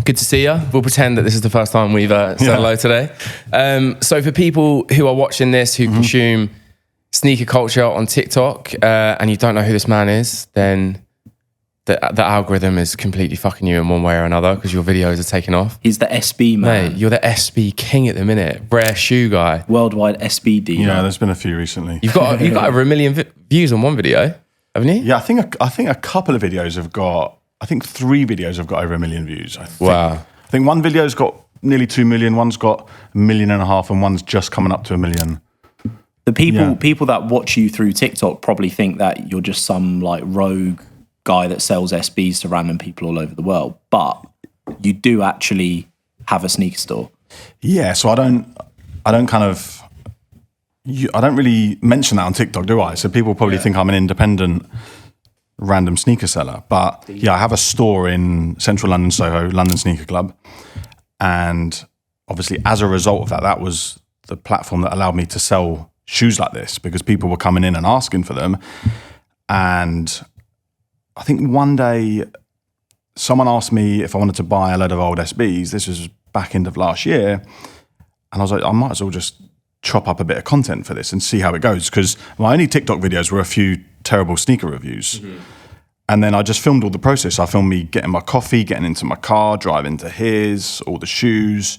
Good to see you. We'll pretend that this is the first time we've said hello today. So for people who are watching this, who consume sneaker culture on TikTok, and you don't know who this man is, then the algorithm is completely fucking you in one way or another because your videos are taking off. He's the SB man. Mate, you're the SB king at the minute. Rare shoe guy. Worldwide SB dealer. Yeah, there's been a few recently. You've got over 1 million views on one video, haven't you? Yeah, I think a couple of videos have got. I think 3 videos have got over 1 million views. Wow. I think one video's got nearly 2 million. One's got 1.5 million, and one's just coming up to 1 million. The people that watch you through TikTok probably think that you're just some like rogue guy that sells SBs to random people all over the world, but you do actually have a sneaker store. Yeah, so I don't really mention that on TikTok, do I? So people probably think I'm an independent random sneaker seller, but I have a store in central London, Soho, London Sneaker Club, and obviously as a result of that was the platform that allowed me to sell shoes like this because people were coming in and asking for them. And I think one day someone asked me if I wanted to buy a load of old SBs. This was back end of last year, and I was like, I might as well just chop up a bit of content for this and see how it goes, because my only TikTok videos were a few terrible sneaker reviews. And then I just filmed all the process. I filmed me getting my coffee, getting into my car, driving to his, all the shoes,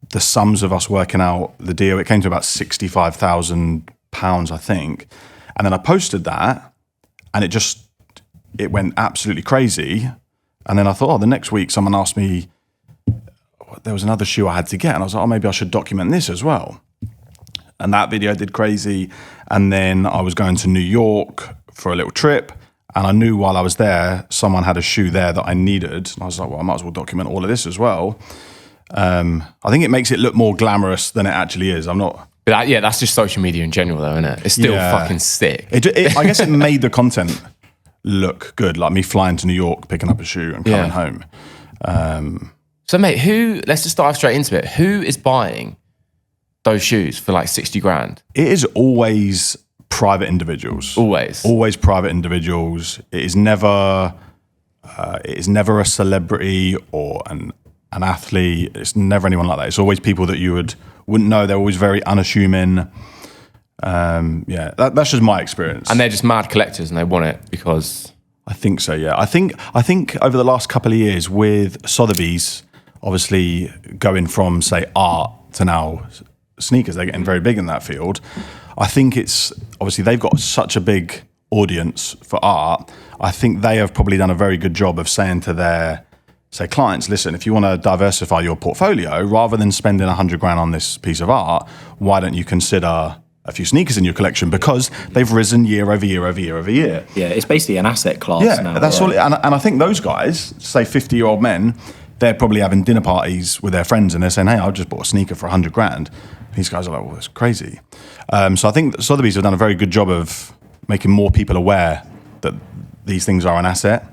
the sums of us working out the deal. It came to about £65,000, I think. And then I posted that, and it went absolutely crazy. And then I thought, the next week someone asked me, there was another shoe I had to get. And I was like, maybe I should document this as well. And that video did crazy. And then I was going to New York for a little trip. And I knew while I was there, someone had a shoe there that I needed. And I was like, I might as well document all of this as well. I think it makes it look more glamorous than it actually is. That's just social media in general though, isn't it? It's still fucking sick. I guess it made the content look good. Like me flying to New York, picking up a shoe and coming home. So mate, let's just dive straight into it. Who is buying those shoes for like 60 grand? It is always private individuals. Always private individuals. It is never a celebrity or an athlete. It's never anyone like that. It's always people that you wouldn't know. They're always very unassuming. That's just my experience. And they're just mad collectors and they want it because... I think so, yeah. I think over the last couple of years with Sotheby's, obviously going from, say, art to now sneakers, they're getting very big in that field. I think it's, obviously they've got such a big audience for art. I think they have probably done a very good job of saying to their, say, clients, listen, if you want to diversify your portfolio, rather than spending 100 grand on this piece of art, why don't you consider a few sneakers in your collection, because they've risen year over year over year over year. Yeah, it's basically an asset class now. That's all. And I think those guys, say 50-year-old men, they're probably having dinner parties with their friends and they're saying, hey, I just bought a sneaker for 100 grand. These guys are like, well, that's crazy. So I think Sotheby's have done a very good job of making more people aware that these things are an asset.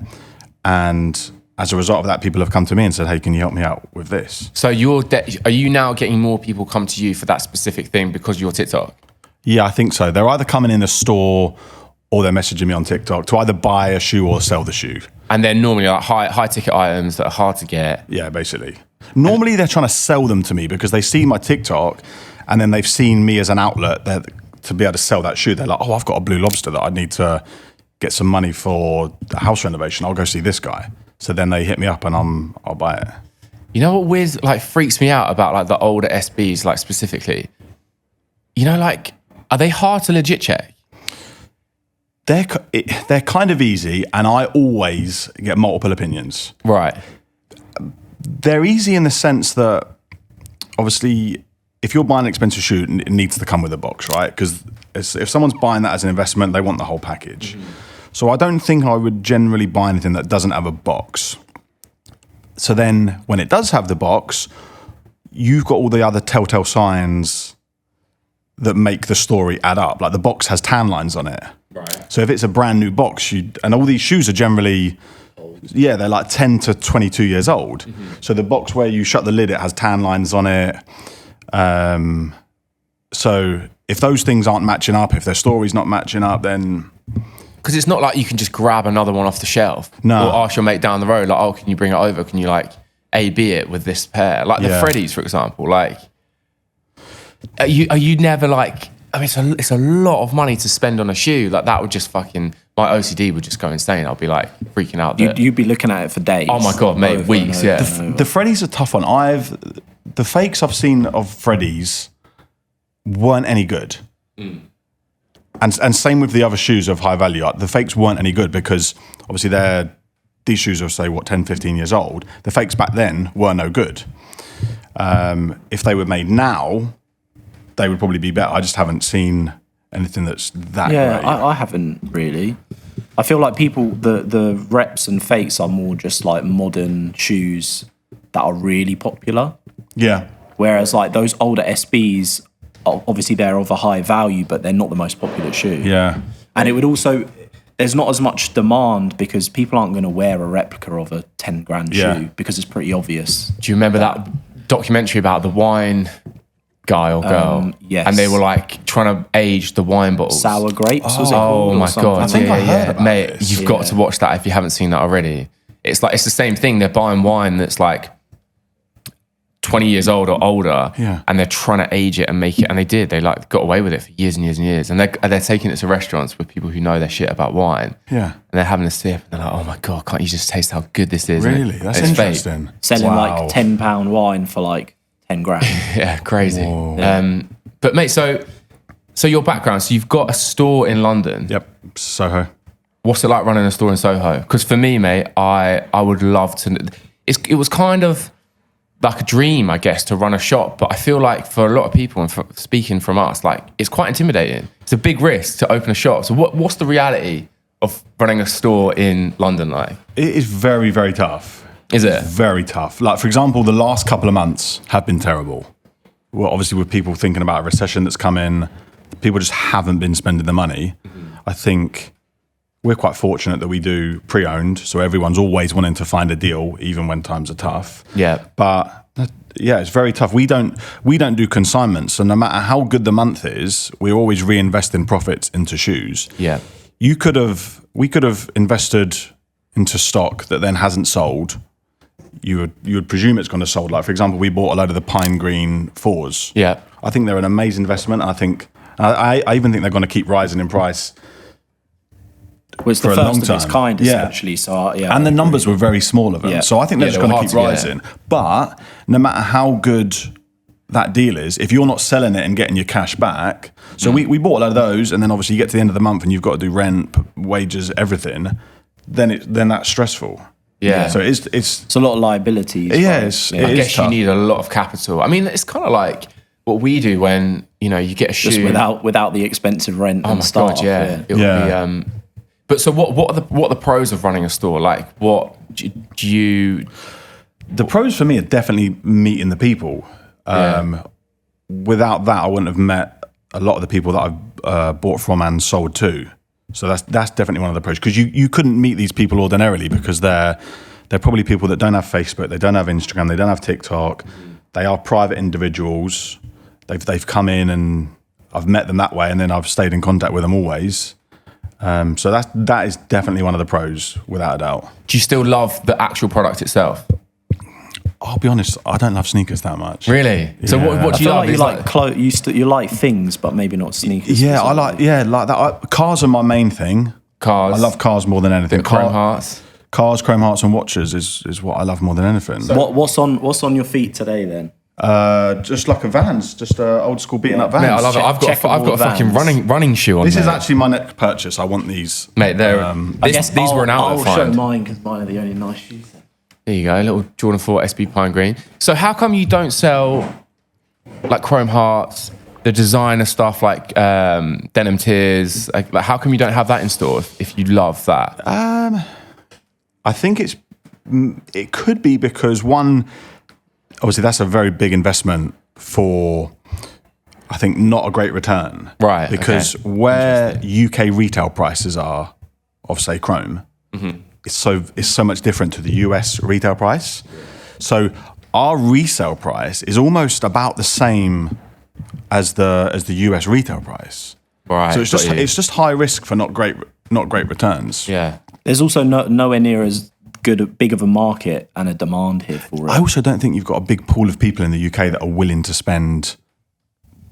And as a result of that, people have come to me and said, hey, can you help me out with this? So are you now getting more people come to you for that specific thing because you're TikTok? Yeah, I think so. They're either coming in the store or they're messaging me on TikTok to either buy a shoe or sell the shoe. And they're normally like high ticket items that are hard to get. Yeah, basically. Normally they're trying to sell them to me because they see my TikTok and then they've seen me as an outlet to be able to sell that shoe. They're like, oh, I've got a Blue Lobster that I need to get some money for the house renovation. I'll go see this guy. So then they hit me up and I'll buy it. You know what freaks me out about like the older SBs, like specifically? You know, like, are they hard to legit check? They're kind of easy, and I always get multiple opinions. Right. They're easy in the sense that, obviously, if you're buying an expensive shoe, it needs to come with a box, right? Because if someone's buying that as an investment, they want the whole package. Mm-hmm. So I don't think I would generally buy anything that doesn't have a box. So then when it does have the box, you've got all the other telltale signs that make the story add up. Like the box has tan lines on it. Right. So if it's a brand new box, and all these shoes are generally, they're like 10 to 22 years old. Mm-hmm. So the box where you shut the lid, it has tan lines on it. So if those things aren't matching up, if their story's not matching up, then... Because it's not like you can just grab another one off the shelf. No. Or ask your mate down the road, like, oh, can you bring it over? Can you like A/B it with this pair, like the Freddies, for example. Like, are you never like? I mean, it's a lot of money to spend on a shoe. Like that would just fucking, my OCD would just go insane. I'll be like freaking out. You'd be looking at it for days. Oh my God, mate, weeks. Yeah. The Freddies are tough on. The fakes I've seen of Freddies weren't any good. And same with the other shoes of high value. The fakes weren't any good because obviously these shoes are, say, 10, 15 years old. The fakes back then were no good. If they were made now, they would probably be better. I just haven't seen anything that's that great. I haven't really. I feel like the reps and fakes are more just like modern shoes that are really popular. Yeah. Whereas like those older SBs, obviously they're of a high value, but they're not the most popular shoe. Yeah. And it would also, there's not as much demand because people aren't going to wear a replica of a 10 grand shoe because it's pretty obvious. Do you remember that documentary about the wine guy or girl? Yes. And they were like trying to age the wine bottles. Sour grapes, was it called? Oh my God. I think I heard about Mate, this. you've got to watch that if you haven't seen that already. It's like, it's the same thing. They're buying wine that's like 20 years old or older, and they're trying to age it and make it, and they did. They like got away with it for years and years and years, and they're taking it to restaurants with people who know their shit about wine. Yeah, and they're having a sip, and they're like, "Oh my God, can't you just taste how good this is?" Really, that's interesting. Fake. Selling like £10 wine for like 10 grand. Yeah, crazy. But mate, so your background, so you've got a store in London. Yep, Soho. What's it like running a store in Soho? Because for me, mate, I would love to. It was kind of like a dream, I guess, to run a shop. But I feel like for a lot of people, and speaking from us, like it's quite intimidating. It's a big risk to open a shop. So what's the reality of running a store in London like? It is very, very tough. Is it? Very tough. Like, for example, the last couple of months have been terrible. Well, obviously with people thinking about a recession that's come in, people just haven't been spending the money. I think we're quite fortunate that we do pre-owned, so everyone's always wanting to find a deal, even when times are tough. Yeah. But yeah, it's very tough. We don't do consignments, so no matter how good the month is, we're always reinvesting profits into shoes. Yeah. We could have invested into stock that then hasn't sold. You would presume it's going to sold. Like, for example, we bought a load of the pine green 4s. Yeah. I think they're an amazing investment. I even think they're going to keep rising in price. Well, it's the first of its kind, essentially. So, and the numbers were very small of them. Yeah. So I think they're just going to keep rising. But no matter how good that deal is, if you're not selling it and getting your cash back, so we bought a lot of those, and then obviously you get to the end of the month and you've got to do rent, wages, everything, then that's stressful. Yeah. So it's a lot of liabilities. Yeah, I guess you need a lot of capital. I mean, it's kind of like what we do when, you get a shoe. Just without the expensive rent and staff. God, yeah. It would be... But so what are the pros of running a store? Like, what do you... The pros for me are definitely meeting the people. Without that, I wouldn't have met a lot of the people that I've bought from and sold to. So that's definitely one of the pros. Because you couldn't meet these people ordinarily because they're probably people that don't have Facebook, they don't have Instagram, they don't have TikTok. They are private individuals. They've come in and I've met them that way, and then I've stayed in contact with them always. So that is definitely one of the pros, without a doubt. Do you still love the actual product itself? I'll be honest, I don't love sneakers that much. Really? Yeah. So what do you love? You like things, but maybe not sneakers. Yeah, I like that. Cars are my main thing. Cars. I love cars more than anything. Chrome hearts. Cars, chrome hearts, and watches is what I love more than anything. So what's on your feet today then? Just like a Vans, just old school beaten up Vans. Mate, I love it. I've got a fucking running shoe on. This is actually my next purchase. I want these. Mate, these were an outlet find. I'll show mine because mine are the only nice shoes. There you go, a little Jordan 4 SB Pine Green. So how come you don't sell like chrome hearts, the designer stuff like denim tears? Like how come you don't have that in store if you love that? I think it could be because one, obviously that's a very big investment for, I think, not a great return. Right. Because where UK retail prices are of, say, chrome, it's so much different to the US retail price. So our resale price is almost about the same as the US retail price. Right. So it's just high risk for not great returns. Yeah. There's also nowhere near as big of a market and a demand here for it. I also don't think you've got a big pool of people in the UK that are willing to spend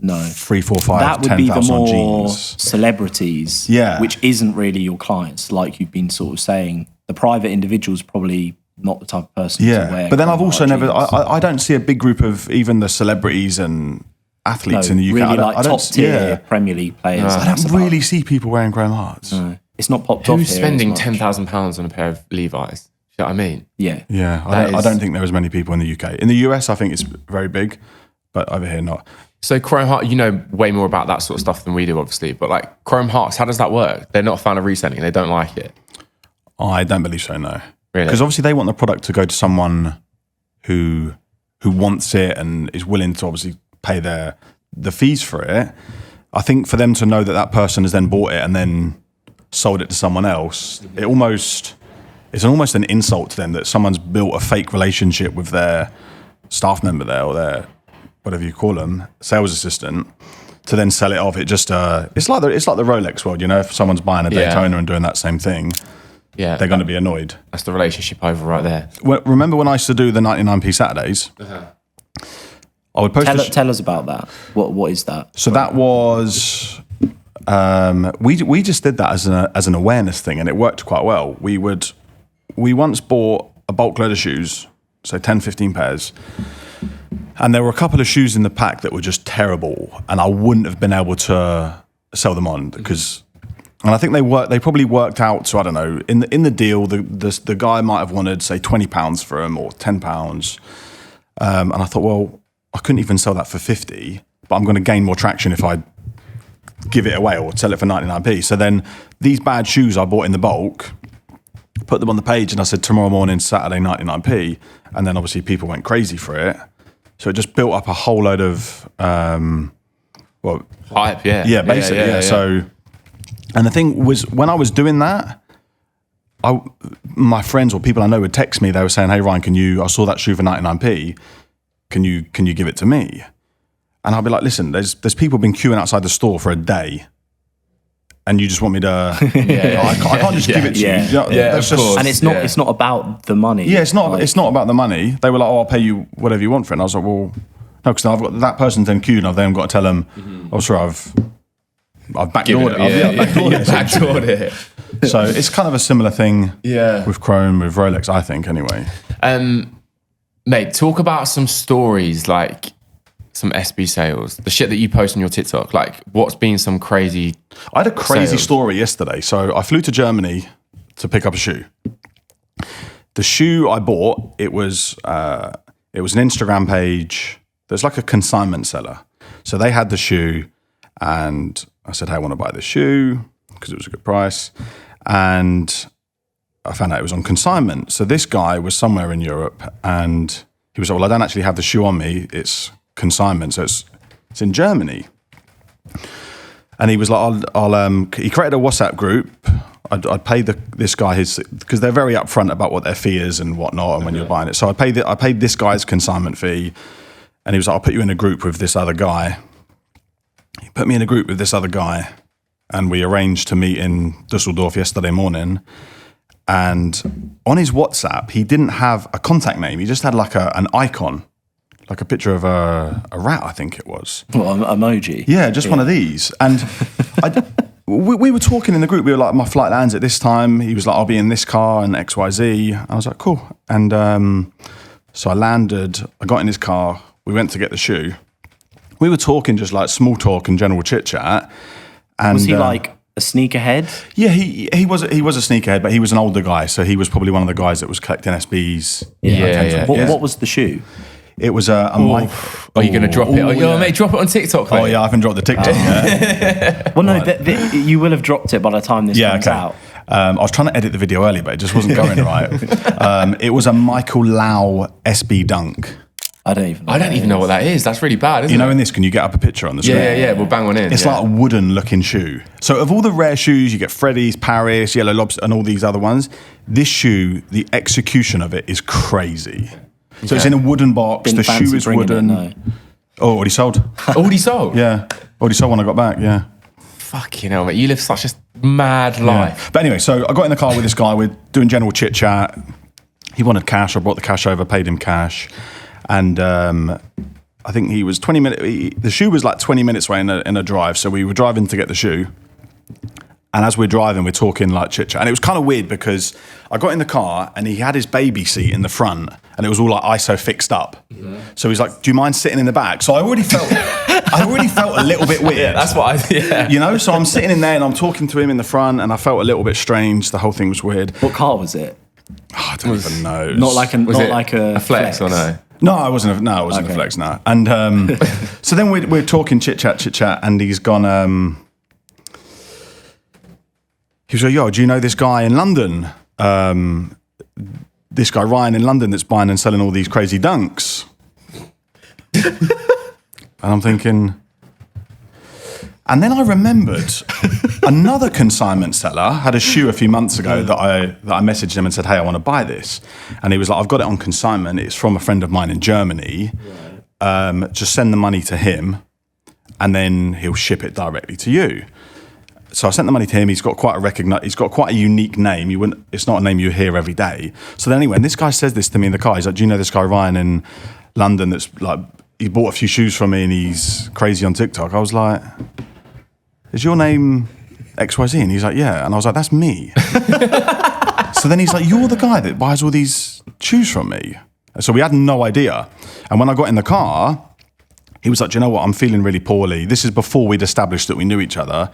3, 4, 5, that would 10,000 be the more jeans. Celebrities, which isn't really your clients, like you've been sort of saying. The private individual's probably not the type of person to wear. But then I've also jeans. I don't see a big group of even the celebrities and athletes in the UK. Really like top tier Premier League players. I don't really see people wearing Graham Harts. No. It's not popped off. Who's spending £10,000 on a pair of Levi's? You know what I mean? Yeah. Yeah, I don't think there are as many people in the UK. In the US, I think it's very big, but over here, not. So Chrome Heart, you know way more about that sort of stuff than we do, obviously. But like Chrome Hearts, how does that work? They're not a fan of reselling. They don't like it. I don't believe so, no. Really? Because obviously they want the product to go to someone who wants it and is willing to obviously pay the fees for it. I think for them to know that that person has then bought it and then sold it to someone else, it's almost an insult to them that someone's built a fake relationship with their staff member there or their, whatever you call them, sales assistant, to then sell it off. It just it's like the Rolex world, you know. If someone's buying a Daytona and doing that same thing, they're going to be annoyed. That's the relationship over right there. Remember when I used to do the 99p Saturdays? I would post. Tell us about that. What is that? So that was we just did that as an awareness thing, and it worked quite well. We once bought a bulk load of shoes, so 10, 15 pairs. And there were a couple of shoes in the pack that were just terrible, and I wouldn't have been able to sell them on because, and I think they probably worked out to, I don't know, in the deal, the guy might have wanted say £20 for them or £10, and I thought, well, I couldn't even sell that for 50, but I'm going to gain more traction if I give it away or sell it for 99p. So then these bad shoes I bought in the bulk, put them on the page, and I said tomorrow morning, Saturday, 99p, and then obviously people went crazy for it. So it just built up a whole load of, hype, yeah, basically, yeah. So, and the thing was, when I was doing that, my friends or people I know would text me. They were saying, "Hey Ryan, I saw that shoe for 99p. Can you give it to me?" And I'll be like, "Listen, there's people been queuing outside the store for a day, and you just want me to? I can't just give it to you. Of course. And it's not about the money. Yeah, it's not about the money. They were like, "Oh, I'll pay you whatever you want for it." And I was like, "Well, no, because I've got that person's then queued, and I've then got to tell them, oh, sorry, I've backdoored it. Backdoored it. So it's kind of a similar thing. With Chrome, with Rolex, I think, anyway. Mate, talk about some stories, like some SB sales, the shit that you post on your TikTok. Like, what's been some crazy? I had a crazy story yesterday. So I flew to Germany to pick up a shoe. The shoe I bought, it was an Instagram page. There's like a consignment seller. So they had the shoe, and I said, "Hey, I want to buy this shoe," because it was a good price. And I found out it was on consignment. So this guy was somewhere in Europe, and he was like, "Well, I don't actually have the shoe on me. It's consignment, so it's in Germany." And he was like, he created a WhatsApp group. I'd pay this guy because they're very upfront about what their fee is and whatnot, and when you're buying it. So I paid this guy's consignment fee, and he was like, "I'll put you in a group with this other guy." He put me in a group with this other guy, and we arranged to meet in Dusseldorf yesterday morning. And on his WhatsApp, he didn't have a contact name. He just had like an icon, like a picture of a rat, I think it was. Well, emoji. Yeah, just one of these. And we were talking in the group. We were like, "My flight lands at this time." He was like, "I'll be in this car and XYZ. I was like, "Cool." And so I landed. I got in his car. We went to get the shoe. We were talking just like small talk and general chit chat. And was he like a sneakerhead? Yeah, he was a sneakerhead, but he was an older guy, so he was probably one of the guys that was collecting SBs. What was the shoe? It was a mic. Are you going to drop it? Mate, drop it on TikTok. Mate. Oh yeah, I haven't dropped the TikTok yet. Well, no, you will have dropped it by the time this comes out. I was trying to edit the video early, but it just wasn't going right. It was a Michael Lau SB Dunk. I don't even know what that is. That's really bad, isn't it? You know, in this, can you get up a picture on the screen? Yeah, we'll bang one in. It's like a wooden looking shoe. So of all the rare shoes, you get Freddy's, Paris, Yellow Lobster, and all these other ones. This shoe, the execution of it is crazy. So it's in a wooden box. The shoe is wooden. Oh, already sold. Already sold? Yeah. Already sold when I got back, yeah. Fucking hell, mate. You live such a mad life. But anyway, so I got in the car with this guy. We're doing general chit chat. he wanted cash. I brought the cash over, paid him cash, and I think he was 20 minutes. The shoe was like 20 minutes away in a drive, so we were driving to get the shoe. And as we're driving, we're talking like chit chat, and it was kind of weird because I got in the car and he had his baby seat in the front, and it was all like ISO fixed up. Yeah. So he's like, "Do you mind sitting in the back?" So I already felt a little bit weird. Yeah, that's what you know. So I'm sitting in there and I'm talking to him in the front, and I felt a little bit strange. The whole thing was weird. What car was it? Oh, I don't even know. Not like a flex or no? No, it wasn't a flex. No. And so then we're talking chit chat, and he's gone. He was like, "Yo, do you know this guy in London? This guy Ryan in London that's buying and selling all these crazy dunks." And I'm thinking, and then I remembered another consignment seller had a shoe a few months ago that I messaged him and said, "Hey, I want to buy this," and he was like, "I've got it on consignment. It's from a friend of mine in Germany. Just send the money to him, and then he'll ship it directly to you." So I sent the money to him. He's got quite a unique name. It's not a name you hear every day. So then anyway, and this guy says this to me in the car. He's like, "Do you know this guy Ryan in London that's like, he bought a few shoes from me and he's crazy on TikTok?" I was like, "Is your name XYZ?" And he's like, "Yeah." And I was like, "That's me." So then he's like, "You're the guy that buys all these shoes from me?" So we had no idea. And when I got in the car, he was like, "Do you know what? I'm feeling really poorly." This is before we'd established that we knew each other.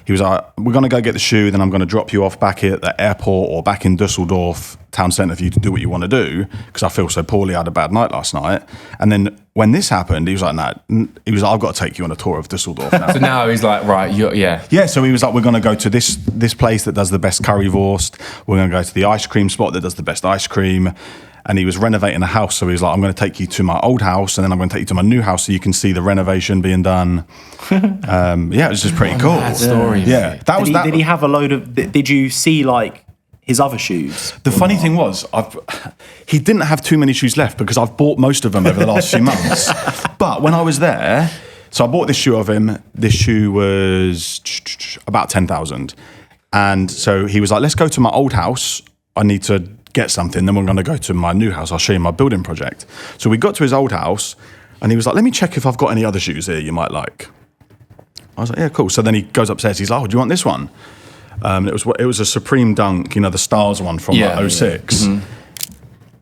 He was like, "We're going to go get the shoe, then I'm going to drop you off back at the airport or back in Dusseldorf town centre for you to do what you want to do, because I feel so poorly. I had a bad night last night." And then when this happened, he was like, "No." He was like, "I've got to take you on a tour of Dusseldorf now." So now he's like, "Right, yeah." Yeah, so he was like, "We're going to go to this place that does the best currywurst. We're going to go to the ice cream spot that does the best ice cream." And he was renovating a house, so he was like, "I'm going to take you to my old house, and then I'm going to take you to my new house so you can see the renovation being done." Yeah, it was just pretty cool. That story. Yeah, Did he have a load of? Did you see like his other shoes? The funny thing was, he didn't have too many shoes left because I've bought most of them over the last few months. But when I was there, so I bought this shoe of him. This shoe was about 10,000, and so he was like, "Let's go to my old house. I need to get something, then we're going to go to my new house. I'll show you my building project." So we got to his old house and he was like, "Let me check if I've got any other shoes here you might like." I was like, "Yeah, cool." So then he goes upstairs, he's like, "Oh, do you want this one?" It was a Supreme Dunk, you know, the Stars one from 06. Yeah. Mm-hmm.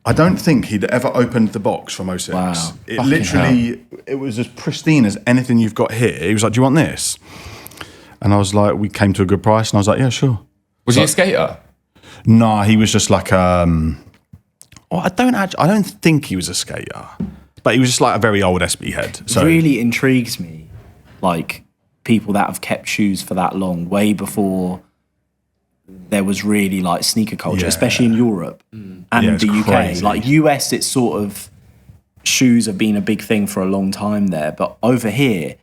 I don't think he'd ever opened the box from 06. Wow. It was as pristine as anything you've got here. He was like, "Do you want this?" And I was like, we came to a good price and I was like, "Yeah, sure." Was he a skater? No, he was just like I don't think he was a skater, but he was just like a very old SB head. So it really intrigues me, like people that have kept shoes for that long, way before there was really like sneaker culture, especially in Europe and the UK. Crazy. Like US, it's sort of shoes have been a big thing for a long time there, but over here,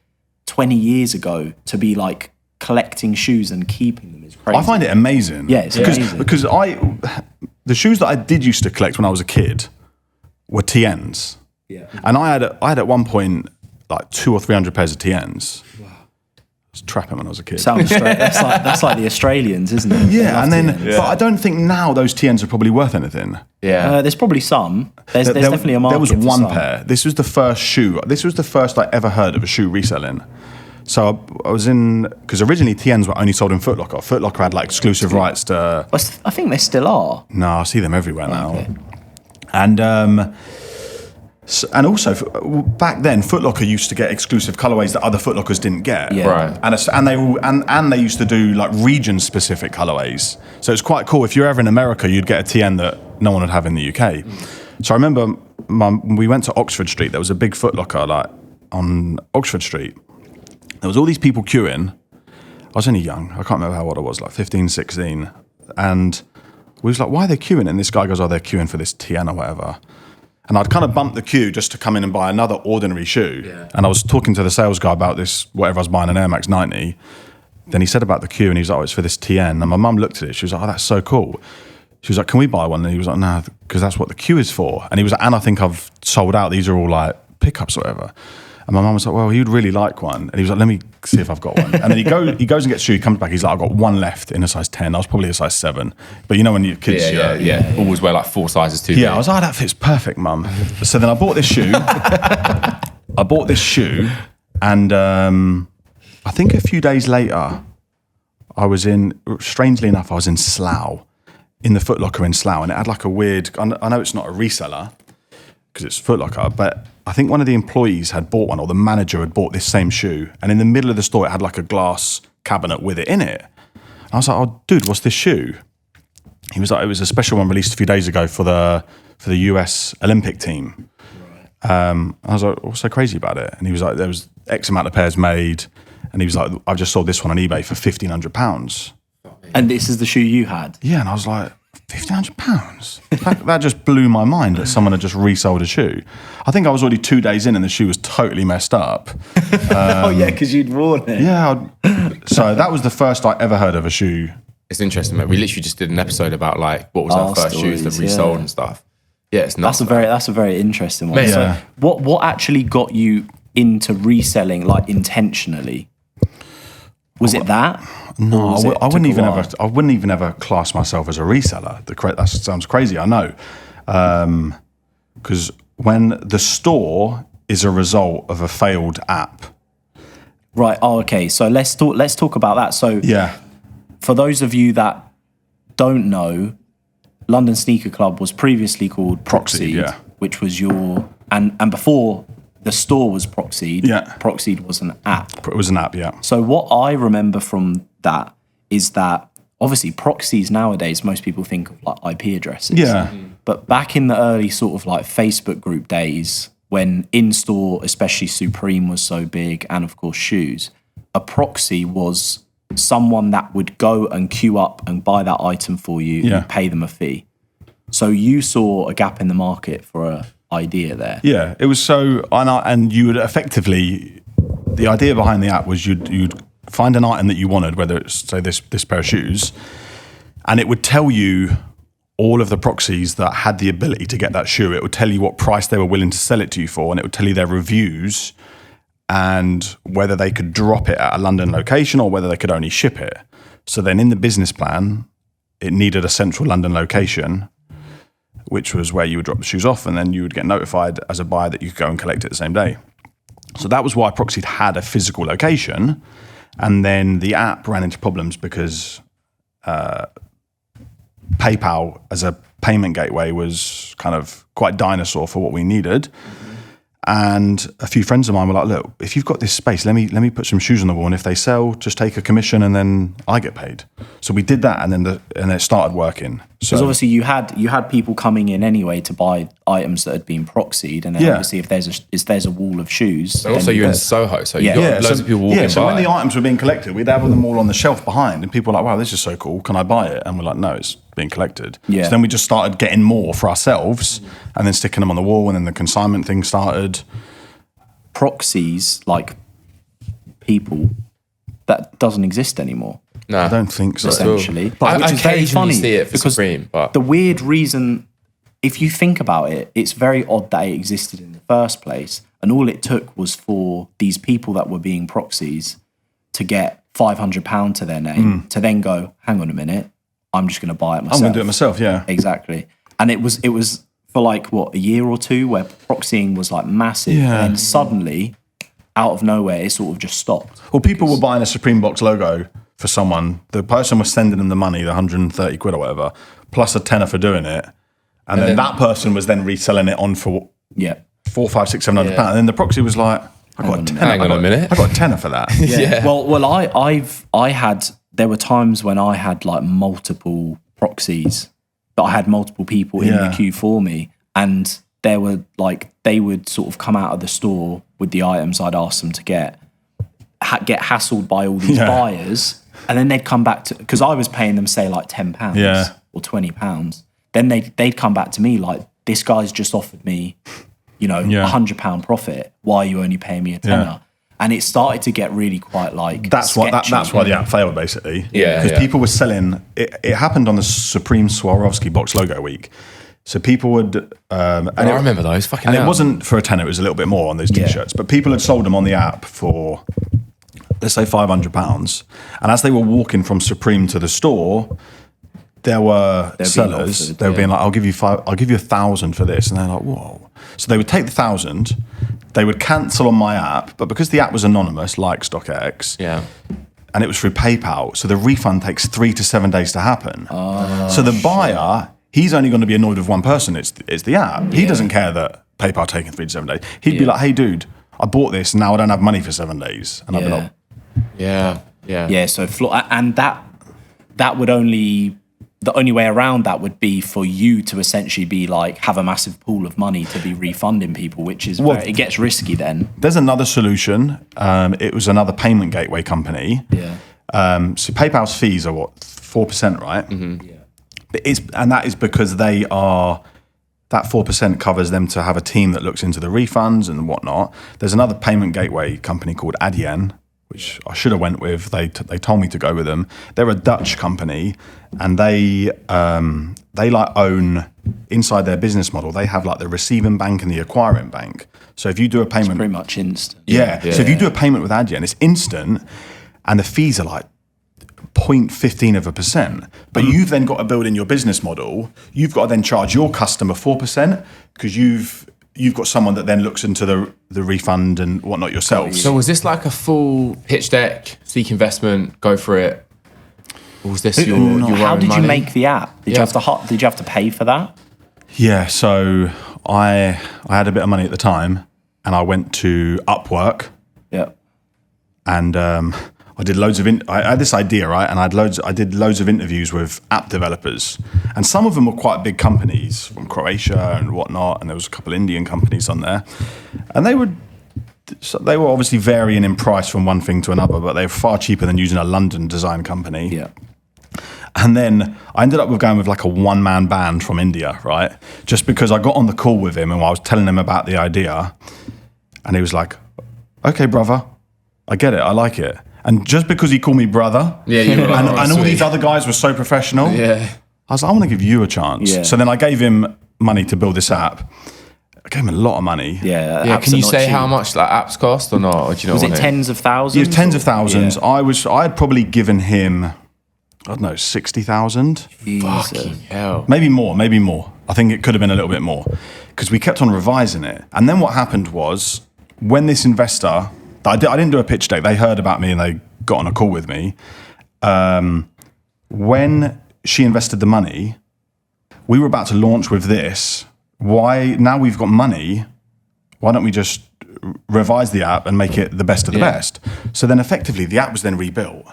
20 years ago, to be like collecting shoes and keeping them is crazy. I find it amazing. Yeah, it's amazing. Because the shoes that I did used to collect when I was a kid were TNs. Yeah. And I had at one point like 200 or 300 pairs of TNs. Wow. I was trapping when I was a kid. That's like the Australians, isn't it? Yeah, and then but I don't think now those TNs are probably worth anything. Yeah. There's probably some. There's definitely a market. There was for one some. pair. This was the first shoe. This was the first I ever heard of a shoe reselling. So I was in, because originally TNs were only sold in Foot Locker. Foot Locker had like exclusive rights to. I think they still are. No, I see them everywhere now. Okay. And also back then, Foot Locker used to get exclusive colorways that other Foot Lockers didn't get. Yeah. Right. And they used to do like region specific colorways. So it's quite cool. If you're ever in America, you'd get a TN that no one would have in the UK. So I remember when we went to Oxford Street. There was a big Foot Locker like on Oxford Street. There was all these people queuing. I was only young. I can't remember how old I was, like 15, 16. And we was like, "Why are they queuing?" And this guy goes, "Oh, they're queuing for this TN or whatever." And I'd kind of bumped the queue just to come in and buy another ordinary shoe. Yeah. And I was talking to the sales guy about this, whatever I was buying, an Air Max 90. Then he said about the queue and he was like, "Oh, it's for this TN." And my mum looked at it. She was like, "Oh, that's so cool." She was like, "Can we buy one?" And he was like, "No, because that's what the queue is for." And he was like, "And I think I've sold out. These are all like pickups or whatever." And my mum was like, well, he'd really like one. And he was like, let me see if I've got one. And then he goes and gets a shoe, he comes back, he's like, I've got one left in a size 10. I was probably a size 7. But you know when your kids... Always wear like 4 sizes too big. I was like, that fits perfect, mum. So then I bought this shoe. And I think a few days later, strangely enough, I was in Slough, in the Foot Locker in Slough. And it had like a weird... I know it's not a reseller, because it's Foot Locker, but I think one of the employees had bought one, or the manager had bought this same shoe, and in the middle of the store it had like a glass cabinet with it in it. And I was like, oh dude, what's this shoe? He was like, it was a special one released a few days ago for the US Olympic team. I was like, what's so crazy about it? And he was like, there was X amount of pairs made, and he was like, I've just sold this one on eBay for £1,500. And this is the shoe you had? Yeah, and I was like, £1,500? That just blew my mind that someone had just resold a shoe. I think I was already 2 days in and the shoe was totally messed up. Because you'd worn it. Yeah. So that was the first I ever heard of a shoe. It's interesting, mate. We literally just did an episode about like what was our first shoes that resold and stuff. Yeah, it's nuts. That's a very interesting one. Mate, so what actually got you into reselling, like intentionally? Was it that? No, I wouldn't even ever class myself as a reseller. That sounds crazy, I know. Because when the store is a result of a failed app. Right. Oh, okay. So let's talk about that. So for those of you that don't know, London Sneaker Club was previously called Proxseed, which was and before the store was Proxseed. Proxseed was an app. It was an app, yeah. So what I remember from that is that obviously proxies nowadays, most people think of like IP addresses. Yeah. But back in the early sort of like Facebook group days, when in-store, especially Supreme was so big, and of course shoes, a proxy was someone that would go and queue up and buy that item for you, you pay them a fee. So you saw a gap in the market for a idea there. Yeah, it was so, and you would effectively, the idea behind the app was you'd find an item that you wanted, whether it's say this pair of shoes, and it would tell you all of the proxies that had the ability to get that shoe. It would tell you what price they were willing to sell it to you for, and it would tell you their reviews and whether they could drop it at a London location or whether they could only ship it. So then in the business plan, it needed a central London location, which was where you would drop the shoes off, and then you would get notified as a buyer that you could go and collect it the same day. So that was why Proxseed had a physical location, and then the app ran into problems because PayPal as a payment gateway was kind of quite dinosaur for what we needed. And a few friends of mine were like, look, if you've got this space, let me put some shoes on the wall, and if they sell, just take a commission and then I get paid. So we did that, and then it started working. Because obviously you had people coming in anyway to buy items that had been proxied, and then obviously if there's a wall of shoes. And also you're in Soho, so you got loads of people walking by. So when the items were being collected, we'd have them all on the shelf behind, and people were like, wow, this is so cool, can I buy it? And we're like, no, it's being collected. Yeah. So then we just started getting more for ourselves and then sticking them on the wall, and then the consignment thing started. Proxies, like people, that doesn't exist anymore. No, I don't think so. Essentially, but which is very funny see it for because Supreme, but the weird reason, if you think about it, it's very odd that it existed in the first place, and all it took was for these people that were being proxies to get £500 to their name to then go, hang on a minute, I'm just going to buy it myself. I'm going to do it myself, yeah. Exactly. And it was for like, what, a year or two where proxying was like massive. Yeah. And then suddenly, out of nowhere, it sort of just stopped. Well, people were buying a Supreme Box logo for someone. The person was sending them the money, the 130 quid or whatever, plus a tenner for doing it. And then that person was then reselling it on for £400, £500, £600, £700. And then the proxy was like, I got a tenner. Hang on a minute. I got a tenner for that. Yeah. Well, there were times when I had like multiple proxies, that I had multiple people in the queue for me, and they would sort of come out of the store with the items I'd asked them to get hassled by all these buyers, and then they'd come back to, because I was paying them say like £10 or £20. Then they'd come back to me like, this guy's just offered me, £100 profit. Why are you only paying me a tenner? Yeah. And it started to get really quite like that's why the app failed basically. Yeah, because people were selling. It happened on the Supreme Swarovski box logo week. So people would, I remember those. Fucking and hell. it wasn't for a tenner; it was a little bit more on those t-shirts. But people had sold them on the app for, let's say, £500. And as they were walking from Supreme to the store, there were sellers. They were being like, "I'll give you 1,000 for this," and they're like, "Whoa!" So they would take the 1,000, they would cancel on my app, but because the app was anonymous, like StockX, and it was through PayPal, so the refund takes 3 to 7 days to happen. So the buyer, he's only going to be annoyed with one person. It's the app. He doesn't care that PayPal taking 3 to 7 days. He'd be like, "Hey, dude, I bought this, and now I don't have money for 7 days," and I'd be like, "Yeah." So and that would only. The only way around that would be for you to essentially be like, have a massive pool of money to be refunding people, which is where it gets risky then. There's another solution. It was another payment gateway company. So PayPal's fees are 4%, right? But and that is because that 4% covers them to have a team that looks into the refunds and whatnot. There's another payment gateway company called Adyen, which I should have went with. They told me to go with them. They're a Dutch company, and they like own inside their business model. They have like the receiving bank and the acquiring bank. So if you do a payment, it's pretty much instant. So if you do a payment with Adyen, it's instant, and the fees are like 0.15%. But you've then got to build in your business model. You've got to then charge your customer 4% because you've got someone that then looks into the refund and whatnot yourself. So was this like a full pitch deck, seek investment, go for it? Or was this your How own did money? you make the app? Did you have to pay for that? Yeah, so I had a bit of money at the time, and I went to Upwork. Yeah. And I did loads of I had this idea, right? And I did loads of interviews with app developers, and some of them were quite big companies from Croatia and whatnot, and there was a couple of Indian companies on there, and they were obviously varying in price from one thing to another, but they were far cheaper than using a London design company. Yeah. And then I ended up going with like a one-man band from India, right? Just because I got on the call with him and I was telling him about the idea, and he was like, "Okay, brother, I get it, I like it." And just because he called me brother, and all these other guys were so professional, I was like, "I want to give you a chance." Yeah. So then I gave him money to build this app. I gave him a lot of money. Yeah. Can you say how much like apps cost or not? Or do you know? Was it tens of thousands? It was tens of thousands. Yeah. I had probably given him, I don't know, 60,000. Fucking hell. Maybe more. I think it could have been a little bit more because we kept on revising it. And then what happened was when this investor, I didn't do a pitch deck. They heard about me and they got on a call with me. When she invested the money, we were about to launch with this. Now we've got money, why don't we just revise the app and make it the best of the best? So then effectively the app was then rebuilt.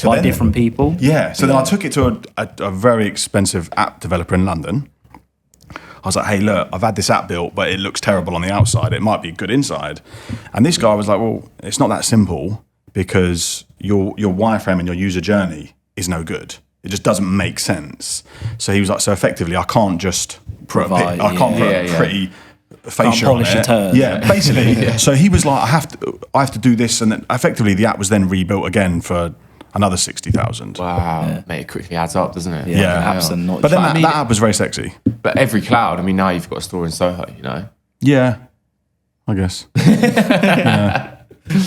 By different people? Yeah. So then I took it to a very expensive app developer in London. I was like, "Hey, look, I've had this app built, but it looks terrible on the outside. It might be good inside." And this guy was like, "Well, it's not that simple because your wireframe and your user journey is no good. It just doesn't make sense." So he was like, "So effectively, I can't just put a pretty fascia on it." Yeah, basically. So he was like, I have to do this, and then effectively the app was then rebuilt again for another 60,000. Wow, mate, it quickly adds up, doesn't it? Yeah. Apps are not. But then that app was very sexy. But every cloud, I mean, now you've got a store in Soho, you know. Yeah, I guess.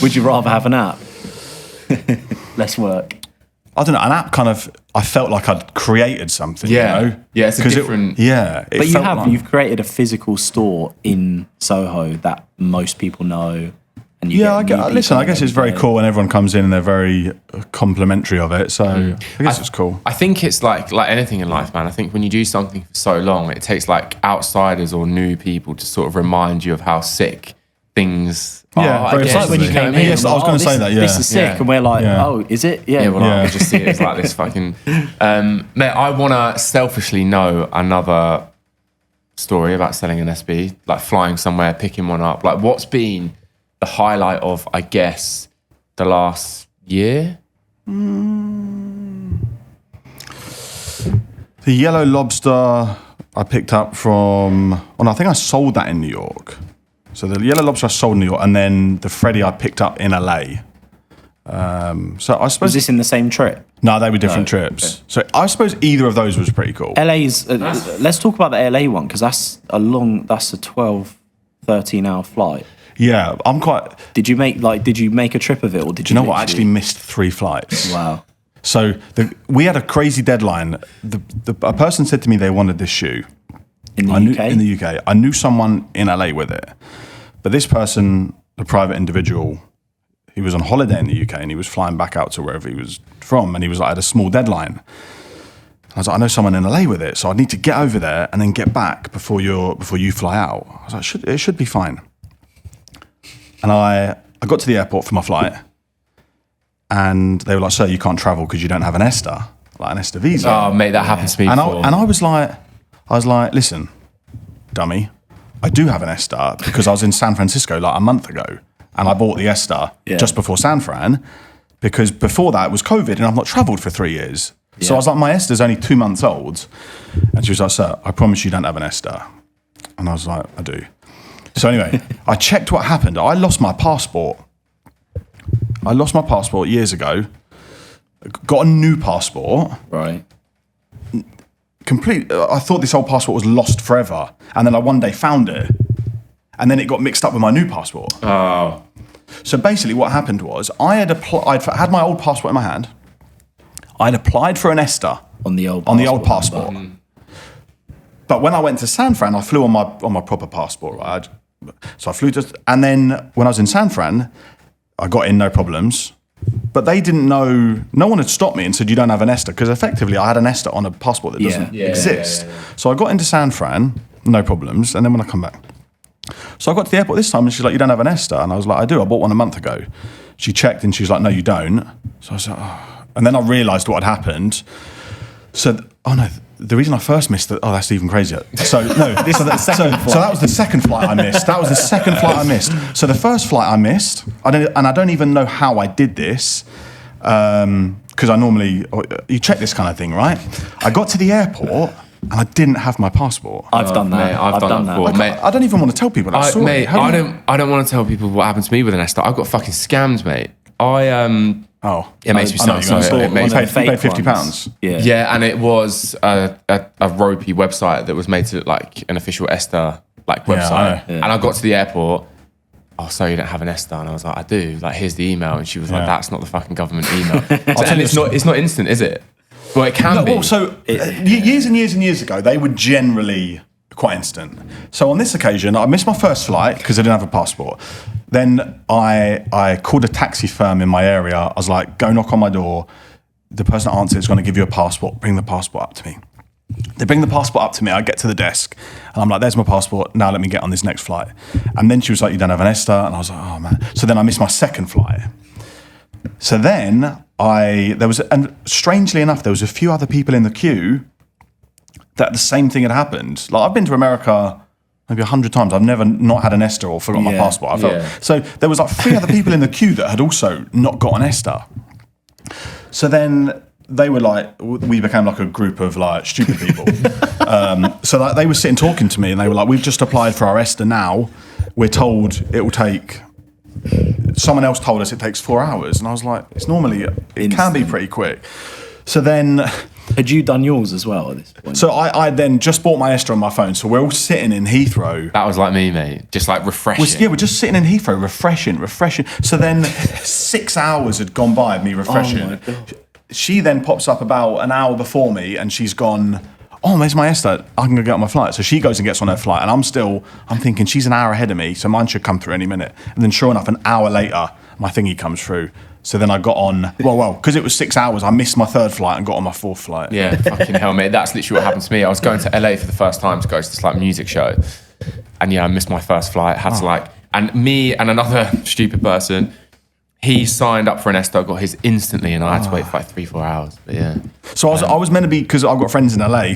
Would you rather have an app? Less work. I don't know. An app kind of, I felt like I'd created something. Yeah. You know? Yeah, it's a different. But you've created a physical store in Soho that most people know. And I guess it's very cool when everyone comes in and they're very complimentary of it. So I guess it's cool. I think it's like anything in life, man. I think when you do something for so long, it takes like outsiders or new people to sort of remind you of how sick things are. Very it's like when you came in. Yes, I was going to say that. Yeah, this is sick, and we're like, "Oh, is it?" Yeah. Well, I just see it as like this fucking. Mate, I want to selfishly know another story about selling an SB, like flying somewhere, picking one up. Like, what's been the highlight of, I guess, the last year? The yellow lobster I picked up from. I think I sold that in New York. So the yellow lobster I sold in New York, and then the Freddy I picked up in LA. So I suppose Was this in the same trip? no, they were different trips. Okay. So I suppose either of those was pretty cool. LA's. Let's talk about the LA one because that's a 12, 13-hour flight. Yeah, I'm quite. Did you make a trip of it, or did Do you know what? I actually missed 3 flights. Wow. So we had a crazy deadline. A person said to me they wanted this shoe. In the UK? In the UK. I knew someone in LA with it. But this person, the private individual, he was on holiday in the UK and he was flying back out to wherever he was from. And he was like, I had a small deadline. I was like, I know someone in LA with it. So I need to get over there and then get back before you fly out. I was like, it should be fine. And I got to the airport for my flight. And they were like, sir, you can't travel because you don't have an ESTA, like an ESTA visa. Oh, mate, that happened to me before. And I was like, listen, dummy, I do have an ESTA because I was in San Francisco like a month ago and I bought the ESTA just before San Fran because before that it was COVID and I've not travelled for 3 years. So I was like, my ESTA's only 2 months old. And she was like, sir, I promise you don't have an ESTA. And I was like, I do. So anyway, I checked what happened. I lost my passport. Years ago. Got a new passport. Right. I thought this old passport was lost forever. And then I one day found it. And then it got mixed up with my new passport. Oh. So basically what happened was I'd had my old passport in my hand. I'd applied for an ESTA On the old passport. But when I went to San Fran, I flew on my proper passport, right? So I flew and then when I was in San Fran, I got in no problems. But they didn't know, no one had stopped me and said, you don't have an ESTA, because effectively I had an ESTA on a passport that doesn't exist. Yeah. So I got into San Fran, no problems, and then when I come back. So I got to the airport this time and she's like, you don't have an ESTA? And I was like, I do, I bought one a month ago. She checked and she was like, no, you don't. So I was like, oh. And then I realised what had happened. So, the reason I first missed it, that's even crazier. So, no, so that was the second flight I missed. So the first flight I missed, I don't even know how I did this, because I normally, you check this kind of thing, right? I got to the airport and I didn't have my passport. I've done that. Mate, I've done that before. Mate, I don't even want to tell people that story. Mate, I don't want to tell people what happened to me with an ESTA. I got fucking scammed, mate. It makes me sound sorry. You paid £50. Yeah, and it was a ropey website that was made to look like an official ESTA website. And I got to the airport. Oh, sorry, you don't have an ESTA, and I was like, I do. Like, here's the email, and she was like, that's not the fucking government email. And it's not instant, is it? Well, it can be. Well, so years and years and years ago, they were generally quite instant. So on this occasion, I missed my first flight because I didn't have a passport. Then I called a taxi firm in my area. I was like, go knock on my door. The person that answers is going to give you a passport. Bring the passport up to me. They bring the passport up to me. I get to the desk and I'm like, there's my passport. Now let me get on this next flight. And then she was like, you don't have an ESTA. And I was like, oh man. So then I missed my second flight. So then and strangely enough, there was a few other people in the queue that the same thing had happened. Like, I've been to America maybe 100 times. I've never not had an ESTA or forgotten my passport. So there was like 3 other people in the queue that had also not got an ESTA. So then they were like, we became like a group of like stupid people. So like, they were sitting talking to me and they were like, we've just applied for our ESTA now. We're told it will take, someone else told us it takes 4 hours. And I was like, it can be pretty quick. So then... Had you done yours as well at this point? So I then just bought my ESTA on my phone. So we're all sitting in Heathrow. That was like me, mate. Just like refreshing. We're just sitting in Heathrow, refreshing. So then 6 hours had gone by of me refreshing. Oh my God. She then pops up about an hour before me and she's gone, oh, where's my ESTA? I can go get on my flight. So she goes and gets on her flight and I'm thinking she's an hour ahead of me, so mine should come through any minute. And then sure enough, an hour later, my thingy comes through. So then I got on, because it was 6 hours, I missed my third flight and got on my fourth flight. Yeah, fucking hell, mate. That's literally what happened to me. I was going to LA for the first time to go to this like music show. And I missed my first flight. Had to and me and another stupid person, he signed up for an ESTA, got his instantly, and I had to wait for like 3-4 hours. But yeah. So I was meant to be, because I've got friends in LA,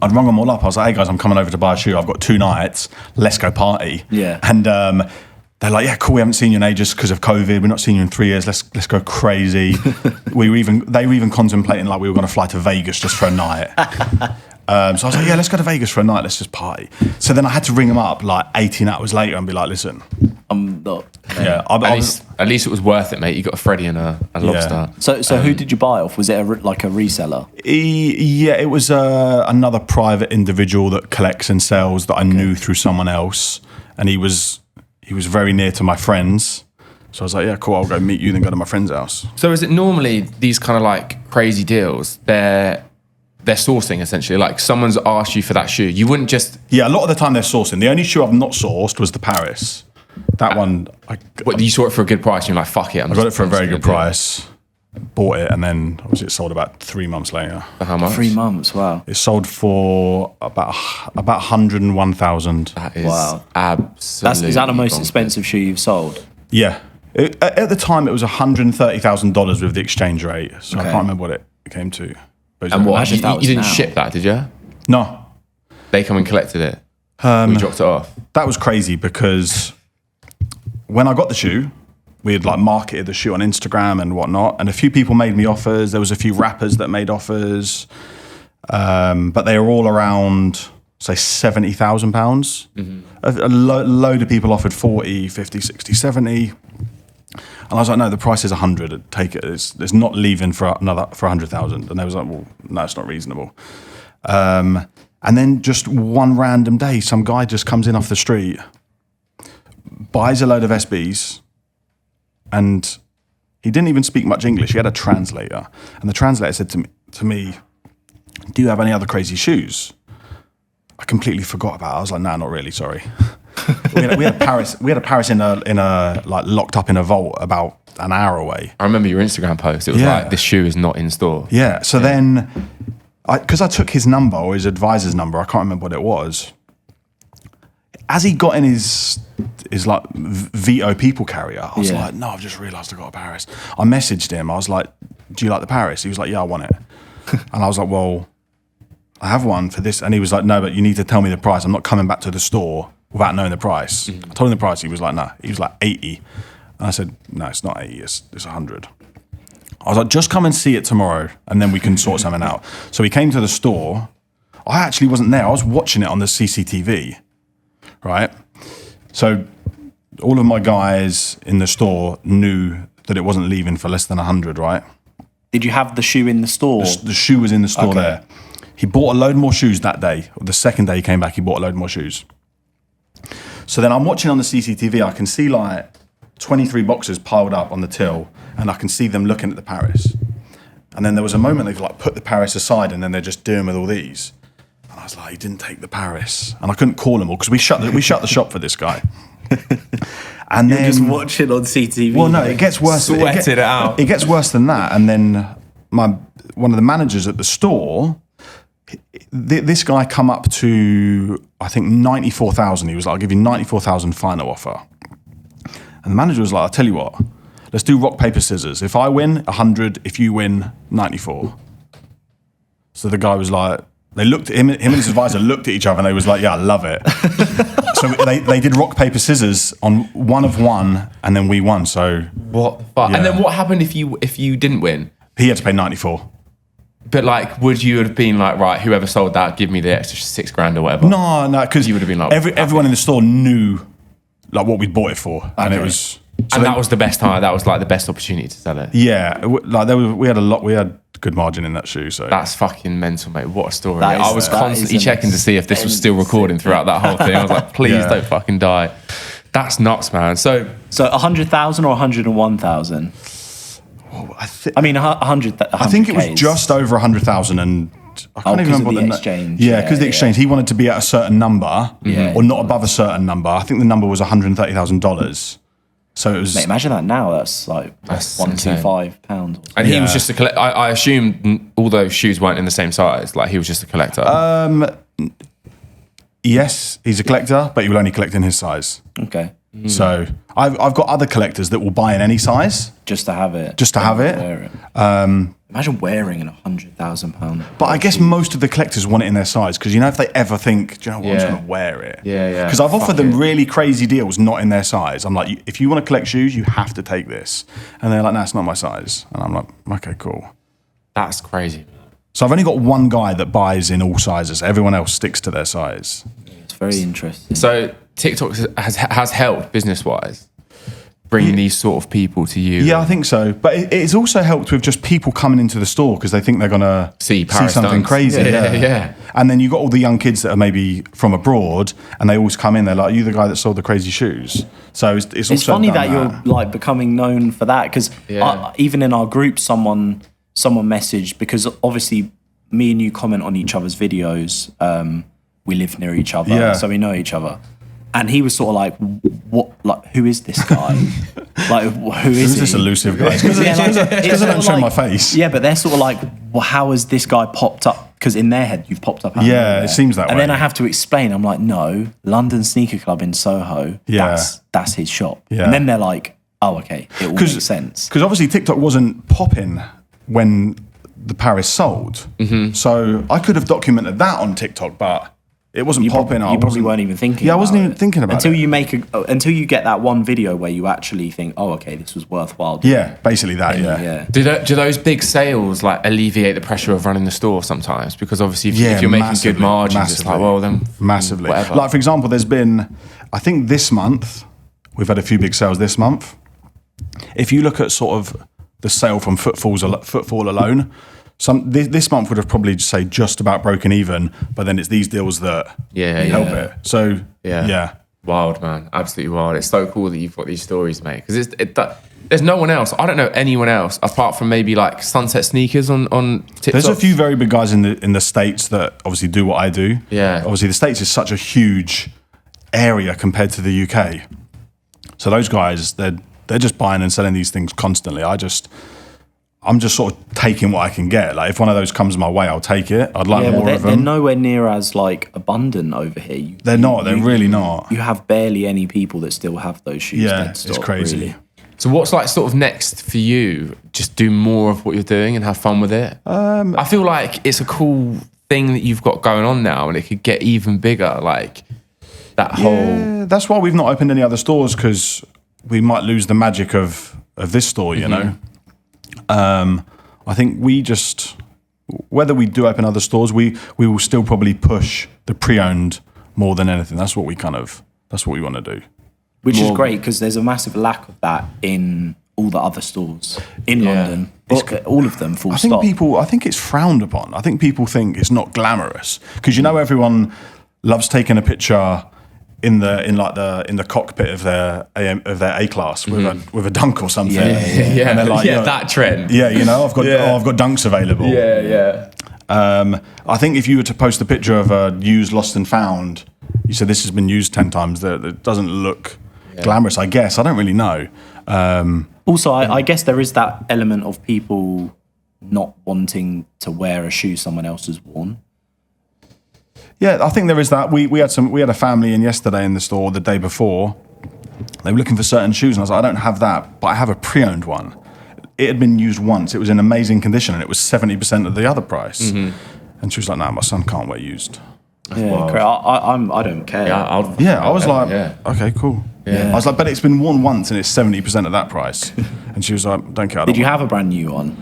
I'd rung them all up. I was like, hey guys, I'm coming over to buy a shoe. I've got 2 nights. Let's go party. Yeah. And they're like, yeah, cool. We haven't seen you in ages because of COVID. We're not seeing you in 3 years. Let's go crazy. They were even contemplating like we were going to fly to Vegas just for a night. So I was like, yeah, let's go to Vegas for a night. Let's just party. So then I had to ring them up like 18 hours later and be like, listen, I'm not. Yeah, at At least it was worth it, mate. You got a Freddy and a lobster. So who did you buy off? Was it like a reseller? Yeah, it was another private individual that collects and sells that I knew through someone else, and he was very near to my friends. So I was like, yeah, cool, I'll go meet you, then go to my friend's house. So is it normally these kind of like crazy deals, they're sourcing essentially? Like someone's asked you for that shoe. You wouldn't just... Yeah, a lot of the time they're sourcing. The only shoe I've not sourced was the Paris. That one... you saw it for a good price and you're like, fuck it. I got it for a very good price, bought it, and then obviously it sold about 3 months later. For how much? 3 months, wow. It sold for about 101,000. That is absolutely... Is that the most expensive shoe you've sold? Yeah. At the time, it was $130,000 with the exchange rate, so I can't remember what it came to. And what? You didn't now. ship that, did you? No. They come and collected it? We dropped it off? That was crazy because when I got the shoe, we had like marketed the shoe on Instagram and whatnot, and a few people made me offers. There was a few rappers that made offers, but they were all around, say, £70,000. Mm-hmm. A load of people offered 40, 50, 60, 70. And I was like, no, the price is 100. Take it. It's not leaving for 100,000. And they was like, well, no, it's not reasonable. And then just one random day, some guy just comes in off the street, buys a load of SBs, and he didn't even speak much English. He had a translator, and the translator said to me, "Do you have any other crazy shoes?" I completely forgot about it. I was like, "No, not really. Sorry." we had a Paris in a like locked up in a vault about an hour away. I remember your Instagram post. It was like, this shoe is not in store. Yeah. So then, because I took his number or his advisor's number, I can't remember what it was. As he got in his like Vito people carrier, I was like, no, I've just realised I got a Paris. I messaged him. I was like, do you like the Paris? He was like, yeah, I want it. And I was like, well, I have one for this. And he was like, no, but you need to tell me the price. I'm not coming back to the store without knowing the price. I told him the price. He was like, no. He was like 80. And I said, no, it's not 80. It's 100. I was like, just come and see it tomorrow and then we can sort something out. So he came to the store. I actually wasn't there. I was watching it on the CCTV, right? So all of my guys in the store knew that it wasn't leaving for less than 100, right? Did you have the shoe in the store? The shoe was in the store there. He bought a load more shoes that day. The second day he came back, he bought a load more shoes. So then I'm watching on the CCTV. I can see like 23 boxes piled up on the till, and I can see them looking at the Paris. And then there was a moment they've like put the Paris aside, and then they're just doing with all these. And I was like, he didn't take the Paris, and I couldn't call him all because we shut the shop for this guy. And You're then just watching on CCTV. Well, no, it gets worse. Sweated it out. It gets worse than that. And then one of the managers at the store, this guy come up to, I think, 94,000. He was like, I'll give you 94,000 final offer. And the manager was like, I'll tell you what, let's do rock, paper, scissors. If I win, 100. If you win, 94. So the guy was like, they looked at him and his advisor looked at each other and they was like, yeah, I love it. So they did rock, paper, scissors on one of one, and then we won. So what the fuck? Yeah. And then what happened if you didn't win? He had to pay 94. But like, would you have been like, right, whoever sold that, give me the extra $6,000 or whatever? No, because you would have been like, everyone in the store knew like what we bought it for, and it was. So that was the best time. That was like the best opportunity to sell it. Yeah, like we had good margin in that shoe. So that's fucking mental, mate. What a story! I was constantly checking to see if this was still recording throughout that whole thing. I was like, please don't fucking die. That's nuts, man. So 100,000 or 101,000? I mean, 100. I think it was just over 100,000, and I can't even remember the exchange. Yeah, because the exchange. He wanted to be at a certain number, or not above a certain number. I think the number was $130,000. So it was. Mate, imagine that now. That's like £125. And he was just a collector. I assume all those shoes weren't in the same size. Like he was just a collector. Yes, he's a collector, but he will only collect in his size. Okay. So I've got other collectors that will buy in any size just to have it. Wear it. Imagine wearing an £100,000. But I guess most of the collectors want it in their size because if they ever think, do you know what, I'm just going to wear it. Yeah. Because I've offered them really crazy deals not in their size. I'm like, if you want to collect shoes, you have to take this. And they're like, no, it's not my size. And I'm like, okay, cool. That's crazy. So I've only got one guy that buys in all sizes. Everyone else sticks to their size. It's very interesting. So TikTok has helped business-wise. bring these sort of people to you? Yeah, I think so. But it's also helped with just people coming into the store because they think they're going to see something crazy. Yeah. And then you've got all the young kids that are maybe from abroad and they always come in, they're like, are you the guy that sold the crazy shoes? So it's also funny that you're like becoming known for that because even in our group, someone messaged, because obviously me and you comment on each other's videos. We live near each other, so we know each other. And he was sort of like, "What? Like, who is this guy? Like, who's this elusive guy?" Because I don't show my face. Yeah, but they're sort of like, "Well, how has this guy popped up?" Because in their head, you've popped up. Yeah, it seems that way. And then I have to explain. I'm like, "No, London Sneaker Club in Soho. That's his shop." Yeah. And then they're like, "Oh, okay, it all makes sense." Because obviously TikTok wasn't popping when the Paris sold, so I could have documented that on TikTok, but it wasn't popping. You probably weren't even thinking. Yeah, I wasn't even thinking about until it. Until you get that one video where you actually think, oh, okay, this was worthwhile. Yeah, basically that. Yeah. Do those big sales like alleviate the pressure of running the store sometimes? Because obviously, if you're making good margins, it's like, well, then massively. Whatever. Like for example, there's been, I think this month we've had a few big sales this month. If you look at sort of the sale from footfall alone. This month would have probably just about broken even, but then it's these deals that help it. So yeah, wild, man, absolutely wild. It's so cool that you've got these stories, mate. Because there's no one else. I don't know anyone else apart from maybe like Sunset Sneakers on TikTok. There's a few very big guys in the States that obviously do what I do. Yeah, obviously the States is such a huge area compared to the UK. So those guys, they're just buying and selling these things constantly. I'm just sort of taking what I can get. Like if one of those comes my way, I'll take it. I'd like more of them. They're nowhere near as like abundant over here. They're really not. You have barely any people that still have those shoes. Yeah, it's crazy. Really. So what's like sort of next for you? Just do more of what you're doing and have fun with it? I feel like it's a cool thing that you've got going on now and it could get even bigger. Like that whole... Yeah, that's why we've not opened any other stores because we might lose the magic of this store, you know? I think whether we do open other stores, we will still probably push the pre-owned more than anything. That's what we want to do. Which is great because there's a massive lack of that in all the other stores in London. All of them, full stop. I think it's frowned upon. I think people think it's not glamorous because everyone loves taking a picture in the cockpit of their A-class with a dunk or something. Yeah. And they're like, that trend. Yeah, I've got dunks available. Yeah. I think if you were to post a picture of a used lost and found, you said this has been used 10 times, that it doesn't look glamorous, I guess. I don't really know. Also, I guess there is that element of people not wanting to wear a shoe someone else has worn. Yeah, I think there is that. We had a family in yesterday in the store the day before. They were looking for certain shoes, and I was like, I don't have that, but I have a pre-owned one. It had been used once. It was in amazing condition, and it was 70% of the other price. Mm-hmm. And she was like, "No, my son can't wear used." I don't care. I was like, okay, cool. Yeah. I was like, but it's been worn once, and it's 70% of that price. And she was like, "Don't care." Did you have a brand new one?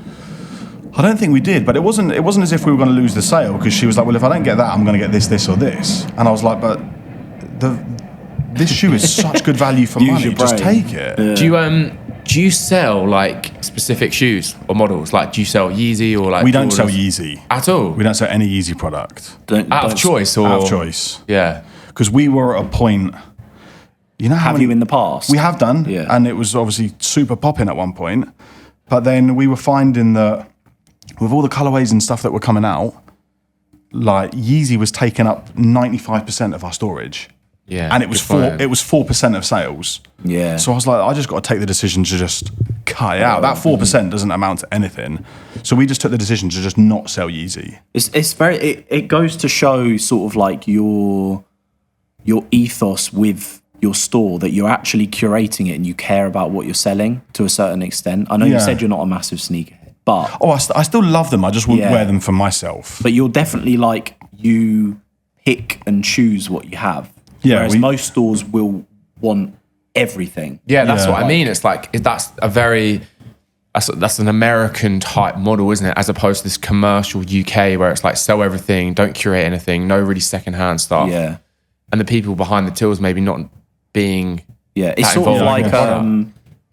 I don't think we did, but it wasn't as if we were going to lose the sale because she was like, well, if I don't get that, I'm going to get this, or this. And I was like, but this shoe is such good value for money. Just take it. Yeah. Do you sell like specific shoes or models? Like, do you sell Yeezy or like? We don't sell Yeezy at all. We don't sell any Yeezy product. Out of choice. Yeah. Because we were at a point. You know how have you in the past? We have done, and it was obviously super popping at one point. But then we were finding that with all the colorways and stuff that were coming out, like Yeezy was taking up 95% of our storage. Yeah, and it was 4% of sales. Yeah. So I was like, I just got to take the decision to just cut it out. That 4% doesn't amount to anything. So we just took the decision to just not sell Yeezy. It goes to show sort of like your ethos with your store, that you're actually curating it and you care about what you're selling to a certain extent. I know you said you're not a massive sneakerhead, but I still love them. I just wouldn't wear them for myself. But you're definitely like, you pick and choose what you have. Yeah, whereas most stores will want everything. Yeah, that's what I mean. It's like that's an American type model, isn't it? As opposed to this commercial UK where it's like sell everything, don't curate anything, no really secondhand stuff. Yeah, and the people behind the tills maybe not being it's sort of like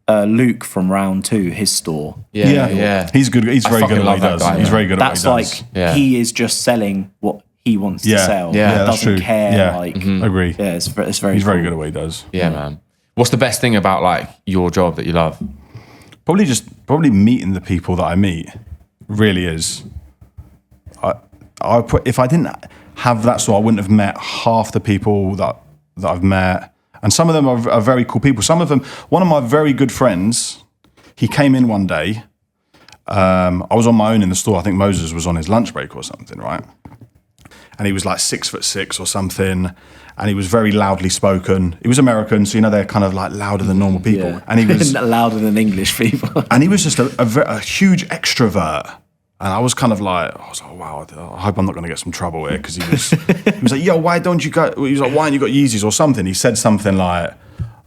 Luke from round 2, his store. Yeah. He's good. He's very good at what he does. He's very good at what he does. That's he is just selling what he wants to sell. Yeah, that's doesn't true. care. Agree. Yeah, it's very. He's very good at what he does. Yeah, man. What's the best thing about like your job that you love? Probably meeting the people that I meet. Really is. If I didn't have that store, I wouldn't have met half the people that I've met. And some of them are very cool people. Some of them, one of my very good friends, he came in one day. I was on my own in the store. I think Moses was on his lunch break or something, right? And he was like 6'6" or something. And he was very loudly spoken. He was American, so they're kind of like louder than normal people. Yeah. And he was louder than English people. And he was just a huge extrovert. And I was kind of like, wow, I hope I'm not going to get some trouble here, because he was like, yo, why don't you go? He was like, why haven't you got Yeezys or something? He said something like,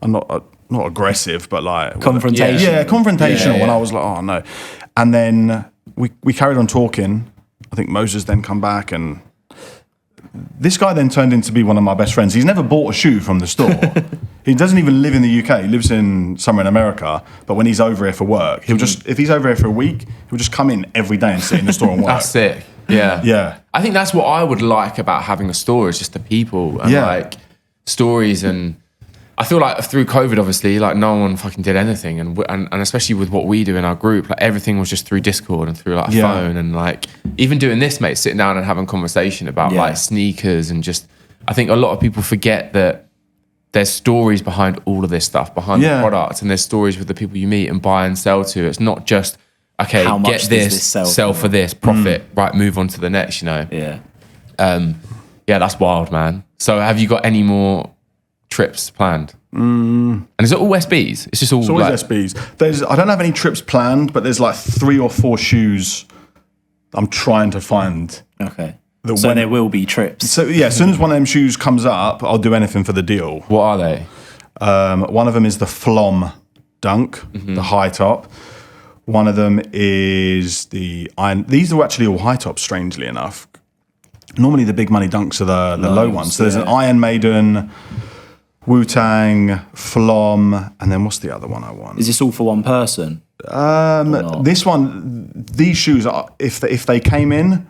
I'm not aggressive, but like confrontational. Yeah, confrontational. Yeah. And I was like, oh no. And then we carried on talking. I think Moses then come back, and this guy then turned into be one of my best friends. He's never bought a shoe from the store. He doesn't even live in the UK. He lives somewhere in America. But when he's over here for work, he'll just, if he's over here for a week, he'll just come in every day and sit in the store and work. That's sick. Yeah. Yeah. I think that's what I would like about having a store, is just the people and like stories. And I feel like through COVID, obviously, like no one fucking did anything. And especially with what we do in our group, like everything was just through Discord and through like a phone. And like even doing this, mate, sitting down and having conversation about like sneakers, and just, I think a lot of people forget that there's stories behind all of this stuff, behind the product, and there's stories with the people you meet and buy and sell to. It's not just, okay, get this, sell for this, profit, right, move on to the next, Yeah. Yeah, that's wild, man. So have you got any more trips planned? And is it all SBs? It's just all it's always SBs. I don't have any trips planned, but there's like 3 or 4 shoes I'm trying to find. Okay. So there will be trips. So yeah, as soon as one of them shoes comes up, I'll do anything for the deal. What are they? One of them is the Flom Dunk, the high top. One of them is the Iron. These are actually all high tops, strangely enough. Normally the big money dunks are the low ones. So there's an Iron Maiden, Wu-Tang, Flom, and then what's the other one I want? Is this all for one person? This one, these shoes, if they came in,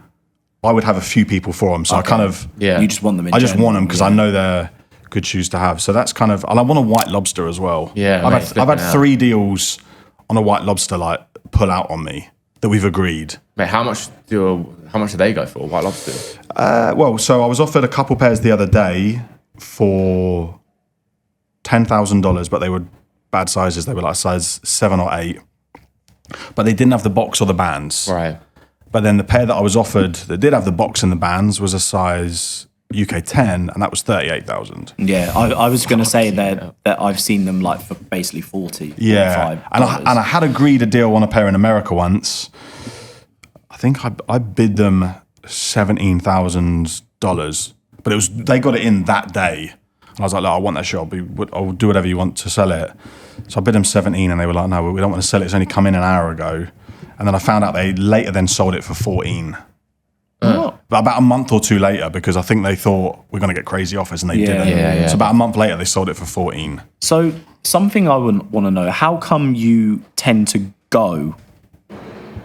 I would have a few people for them. So I kind of... Yeah. You just want them in I just want them because I know they're good shoes to have. So that's kind of... And I want a White Lobster as well. Yeah, I've had 3 deals on a White Lobster like pull out on me that we've agreed. Mate, how much do they go for, White Lobster? So I was offered a couple pairs the other day for $10,000, but they were bad sizes. They were like size 7 or 8. But they didn't have the box or the bands. Right. But then the pair that I was offered that did have the box and the bands was a size UK 10, and that was 38,000. Yeah, I was going to say that I've seen them like for basically 40. Yeah, and I had agreed a deal on a pair in America once. I think I bid them $17,000, but they got it in that day. And I was like, look, I want that shoe. I'll do whatever you want to sell it. So I bid them 17, and they were like, no, we don't want to sell it. It's only come in an hour ago. And then I found out they later then sold it for 14. But about a month or 2 later, because I think they thought we're going to get crazy offers, and they didn't. Yeah. So about a month later, they sold it for 14. So something I would want to know, how come you tend to go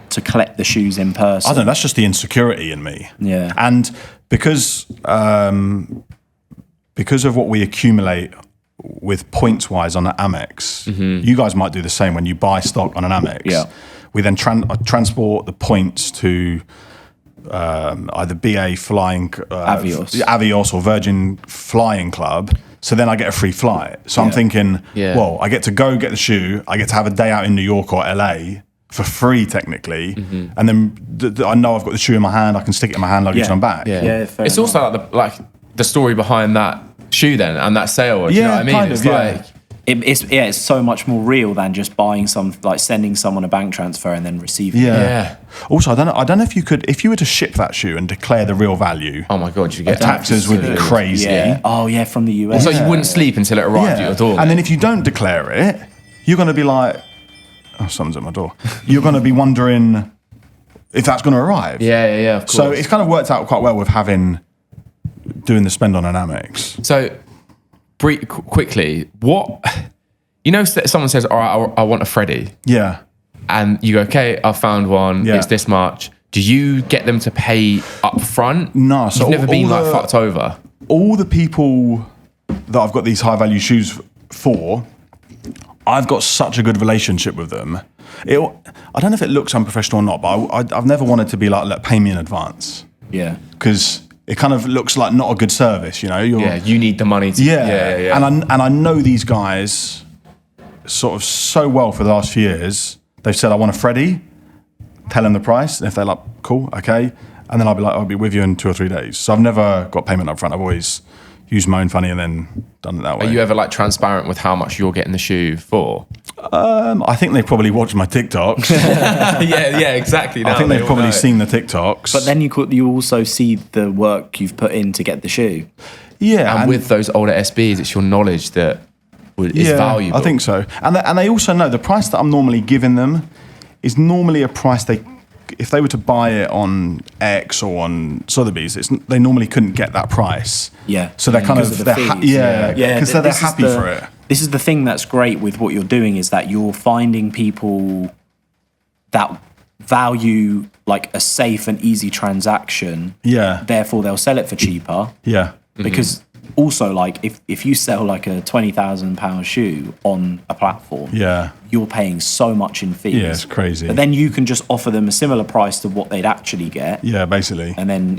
to collect the shoes in person? I don't know, that's just the insecurity in me. Yeah. And because of what we accumulate with points-wise on an Amex, you guys might do the same when you buy stock on an Amex. Yeah. We then transport the points to either BA Flying Avios or Virgin Flying Club. So then I get a free flight. So I'm thinking, well, I get to go get the shoe. I get to have a day out in New York or LA for free, technically. And then I know I've got the shoe in my hand. I can stick it in my hand luggage and I'm back. It's also like the story behind that shoe then and that sale. Do you know what I mean? It's like... It's so much more real than just buying sending someone a bank transfer and then receiving it. Yeah. Also, I don't know if you were to ship that shoe and declare the real value. Oh my God, you get taxes would be crazy. Yeah. Oh yeah, from the US. So you wouldn't sleep until it arrived at your door. And then if you don't declare it, you're going to be like, oh, someone's at my door. You're going to be wondering if that's going to arrive. Yeah, of course. So it's kind of worked out quite well with doing the spend on an Amex. So quickly, what You know, someone says, all right, I want a Freddie. Yeah. And you go, okay, I found one. Yeah. It's this much. Do you get them to pay up front? No. So you've never been like fucked over. All the people that I've got these high value shoes for, I've got such a good relationship with them. I don't know if it looks unprofessional or not, but I've never wanted to be like, look, pay me in advance. Yeah. Because it kind of looks like not a good service, you know? You need the money to... Yeah. And I know these guys sort of so well for the last few years. They've said, I want a Freddie, tell them the price. And if they're like, cool, okay. And then I'll be like, I'll be with you in 2 or 3 days. So I've never got payment up front. I've always used my own funny and then done it that way. Are you ever like transparent with how much you're getting the shoe for? I think they probably watch my TikToks. yeah, exactly. I think they've probably seen the TikToks. But then you also see the work you've put in to get the shoe. Yeah. And with those older SBs, it's your knowledge that is valuable. I think so. And they also know the price that I'm normally giving them is normally a price if they were to buy it on X or on Sotheby's, they normally couldn't get that price. Yeah. So they're kind of the they're fees. because they're happy for it. This is the thing that's great with what you're doing is that you're finding people that value like a safe and easy transaction. Yeah. Therefore, they'll sell it for cheaper. Yeah. Because also, like, if you sell like a £20,000 shoe on a platform, you're paying so much in fees. Yeah, it's crazy. But then you can just offer them a similar price to what they'd actually get. Yeah, basically. And then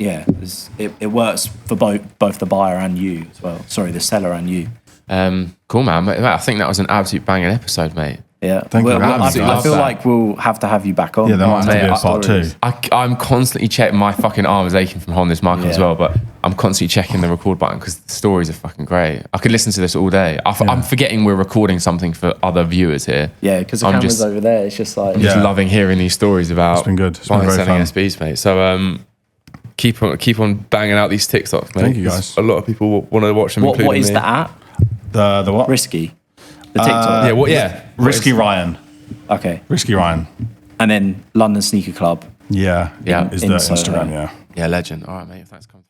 it works for both the buyer and you as well. Sorry, the seller and you. Cool, man. I think that was an absolute banging episode, mate. Yeah, Thank you. I feel like we'll have to have you back on. Yeah, there might have to be a part 2. I'm constantly checking. My fucking arm is aching from holding this mic as well, but I'm constantly checking the record button because the stories are fucking great. I could listen to this all day. I'm forgetting we're recording something for other viewers here. Yeah, because the camera's over there. It's just like... I'm just loving hearing these stories about... It's been good. It's been buying and very selling fun. SBs, mate. So keep on banging out these TikToks, mate. Thank you, guys. A lot of people want to watch them, including What is me. the app? The what? Risky. The TikTok. Risky Ryan. Okay. Risky Ryan. And then London Sneaker Club. Yeah. Yeah. Is the Instagram, yeah. Yeah, legend. All right, mate. Thanks for coming.